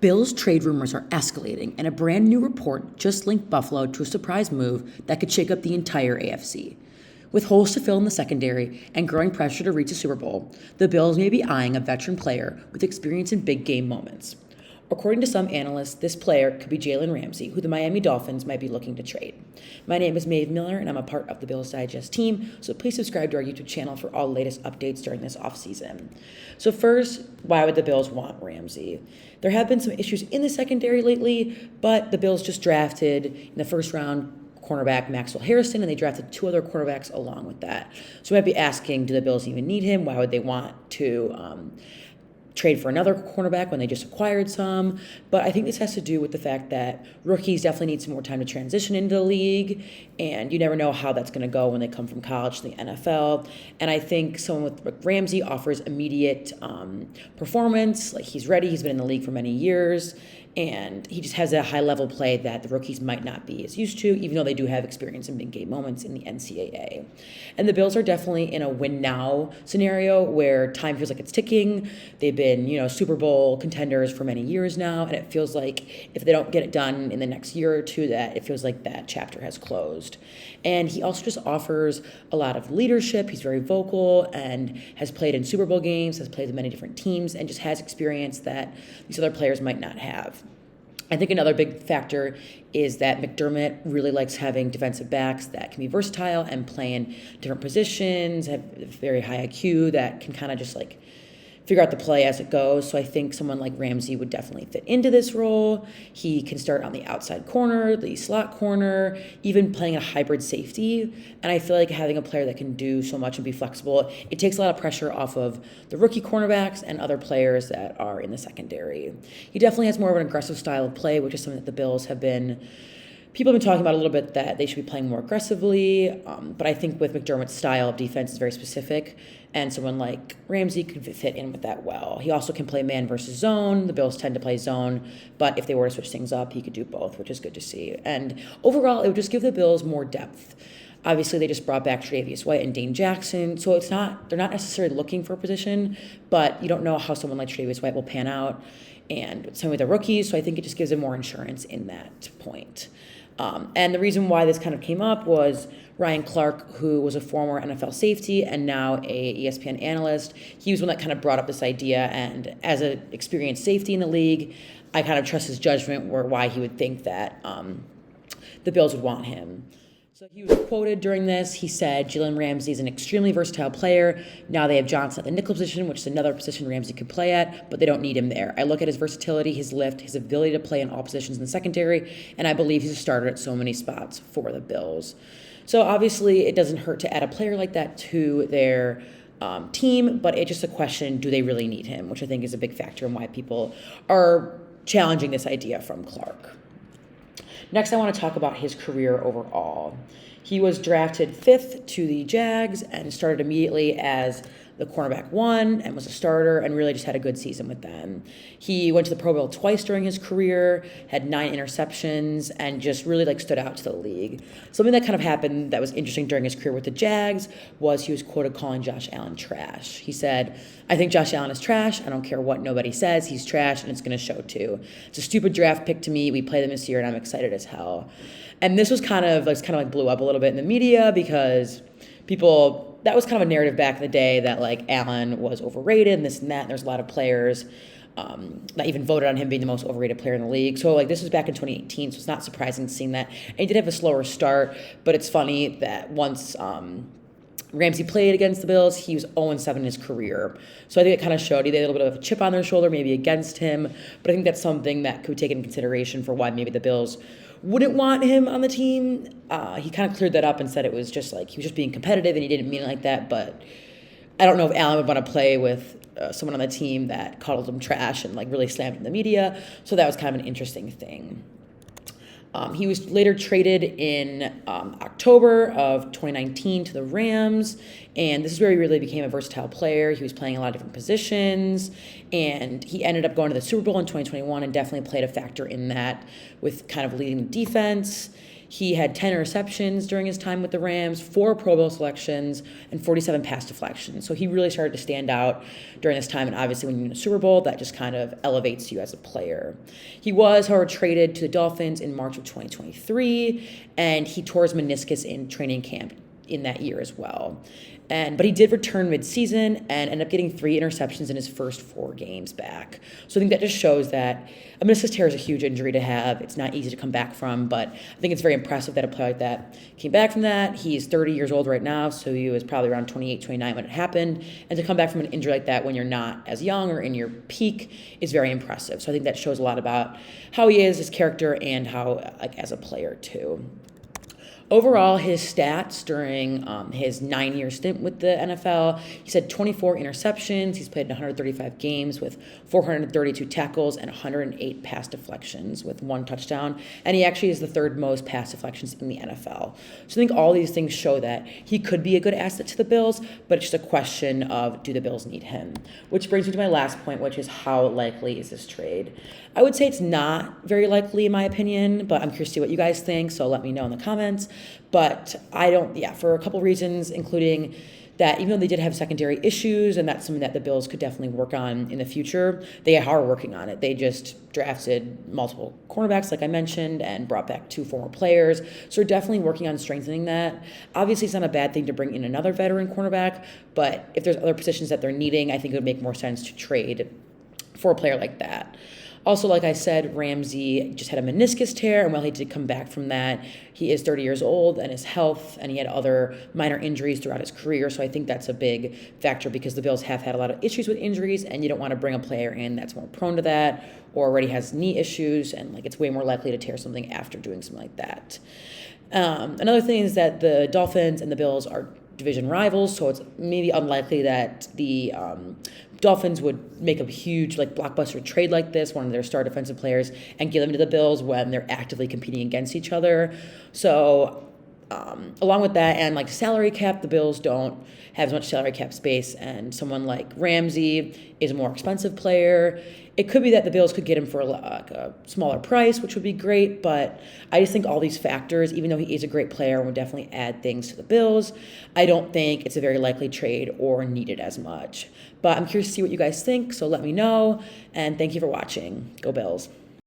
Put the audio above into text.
Bills trade rumors are escalating, and a brand new report just linked Buffalo to a surprise move that could shake up the entire AFC. With holes to fill in the secondary and growing pressure to reach a Super Bowl, the Bills may be eyeing a veteran player with experience in big game moments. According to some analysts, this player could be Jalen Ramsay, who the Miami Dolphins might be looking to trade. My name is Maeve Miller, and I'm a part of the Bills Digest team, so please subscribe to our YouTube channel for all the latest updates during this offseason. So first, why would the Bills want Ramsay? There have been some issues in the secondary lately, but the Bills just drafted in the first round cornerback Maxwell Harrison, and they drafted two other quarterbacks along with that. So we might be asking, do the Bills even need him? Why would they want to trade for another cornerback when they just acquired some? But I think this has to do with the fact that rookies definitely need some more time to transition into the league, and you never know how that's going to go when they come from college to the NFL. And I think someone with Ramsay offers immediate performance. Like, he's ready, he's been in the league for many years, and he just has a high-level play that the rookies might not be as used to, even though they do have experience in big-game moments in the NCAA. And the Bills are definitely in a win-now scenario where time feels like it's ticking. They've been, Super Bowl contenders for many years now, and it feels like if they don't get it done in the next year or two, that it feels like that chapter has closed. And he also just offers a lot of leadership. He's very vocal and has played in Super Bowl games, has played with many different teams, and just has experience that these other players might not have. I think another big factor is that McDermott really likes having defensive backs that can be versatile and play in different positions, have very high IQ that can kind of just figure out the play as it goes. So I think someone like Ramsay would definitely fit into this role. He can start on the outside corner, the slot corner, even playing a hybrid safety. And I feel like having a player that can do so much and be flexible, it takes a lot of pressure off of the rookie cornerbacks and other players that are in the secondary. He definitely has more of an aggressive style of play, which is something that the Bills people have been talking about a little bit, that they should be playing more aggressively. But I think with McDermott's style of defense is very specific, and someone like Ramsay could fit in with that well. He also can play man versus zone. The Bills tend to play zone, but if they were to switch things up, he could do both, which is good to see. And overall, it would just give the Bills more depth. Obviously, they just brought back Tre'Davious White and Dane Jackson, so they're not necessarily looking for a position, but you don't know how someone like Tre'Davious White will pan out, and same with the rookies, so I think it just gives them more insurance in that point. And the reason why this kind of came up was Ryan Clark, who was a former NFL safety and now a ESPN analyst. He was one that kind of brought up this idea, and as an experienced safety in the league, I kind of trust his judgment why he would think that the Bills would want him. So he was quoted during this. He said, Jalen Ramsay is an extremely versatile player. Now they have Johnson at the nickel position, which is another position Ramsay could play at, but they don't need him there. I look at his versatility, his lift, his ability to play in all positions in the secondary, and I believe he's a starter at so many spots for the Bills. So obviously it doesn't hurt to add a player like that to their team, but it's just a question, do they really need him, which I think is a big factor in why people are challenging this idea from Clark. Next, I want to talk about his career overall. He was drafted 5th to the Jags and started immediately as the cornerback 1 and was a starter and really just had a good season with them. He went to the Pro Bowl twice during his career, had 9 interceptions, and just really stood out to the league. Something that kind of happened that was interesting during his career with the Jags was he was quoted calling Josh Allen trash. He said, I think Josh Allen is trash. I don't care what nobody says. He's trash, and it's going to show too. It's a stupid draft pick to me. We play them this year, and I'm excited as hell. And this was kind of blew up a little bit in the media because that was kind of a narrative back in the day that Allen was overrated and this and that. And there's a lot of players that even voted on him being the most overrated player in the league. So this was back in 2018, so it's not surprising seeing that. And he did have a slower start, but it's funny that once Ramsay played against the Bills, he was 0-7 in his career. So I think it kind of showed they had a little bit of a chip on their shoulder, maybe against him. But I think that's something that could be taken into consideration for why maybe the Bills wouldn't want him on the team. He kind of cleared that up and said it was just he was just being competitive and he didn't mean it like that. But I don't know if Allen would want to play with someone on the team that called him trash and really slammed him in the media. So that was kind of an interesting thing. He was later traded in October of 2019 to the Rams, and this is where he really became a versatile player. He was playing a lot of different positions, and he ended up going to the Super Bowl in 2021 and definitely played a factor in that with kind of leading the defense. He had 10 interceptions during his time with the Rams, 4 Pro Bowl selections, and 47 pass deflections. So he really started to stand out during this time. And obviously, when you win a Super Bowl, that just kind of elevates you as a player. He was, however, traded to the Dolphins in March of 2023, and he tore his meniscus in training camp in that year as well. But he did return midseason and ended up getting 3 interceptions in his first 4 games back. So I think that just shows that a meniscus tear is a huge injury to have. It's not easy to come back from, but I think it's very impressive that a player like that came back from that. He's 30 years old right now, so he was probably around 28, 29 when it happened. And to come back from an injury like that when you're not as young or in your peak is very impressive. So I think that shows a lot about how he is, his character, and how, as a player too. Overall, his stats during his 9-year stint with the NFL, he's had 24 interceptions. He's played in 135 games with 432 tackles and 108 pass deflections with 1 touchdown. And he actually is the 3rd most pass deflections in the NFL. So I think all these things show that he could be a good asset to the Bills, but it's just a question of, do the Bills need him? Which brings me to my last point, which is how likely is this trade? I would say it's not very likely in my opinion, but I'm curious to see what you guys think, so let me know in the comments. But for a couple reasons, including that even though they did have secondary issues, and that's something that the Bills could definitely work on in the future, they are working on it. They just drafted multiple cornerbacks, like I mentioned, and brought back 2 former players. So they're definitely working on strengthening that. Obviously, it's not a bad thing to bring in another veteran cornerback, but if there's other positions that they're needing, I think it would make more sense to trade for a player like that. Also, like I said, Ramsay just had a meniscus tear, and while he did come back from that, he is 30 years old, and his health, and he had other minor injuries throughout his career, so I think that's a big factor because the Bills have had a lot of issues with injuries, and you don't want to bring a player in that's more prone to that or already has knee issues, and it's way more likely to tear something after doing something like that. Another thing is that the Dolphins and the Bills are division rivals, so it's maybe unlikely that the Dolphins would make a huge blockbuster trade like this, one of their star defensive players, and give them to the Bills when they're actively competing against each other. So along with that and salary cap, the Bills don't have as much salary cap space, and someone like Ramsay is a more expensive player. It could be that the Bills could get him for a smaller price, which would be great, but I just think all these factors, even though he is a great player and would definitely add things to the Bills, I don't think it's a very likely trade or needed as much. But I'm curious to see what you guys think, so let me know, and thank you for watching. Go Bills.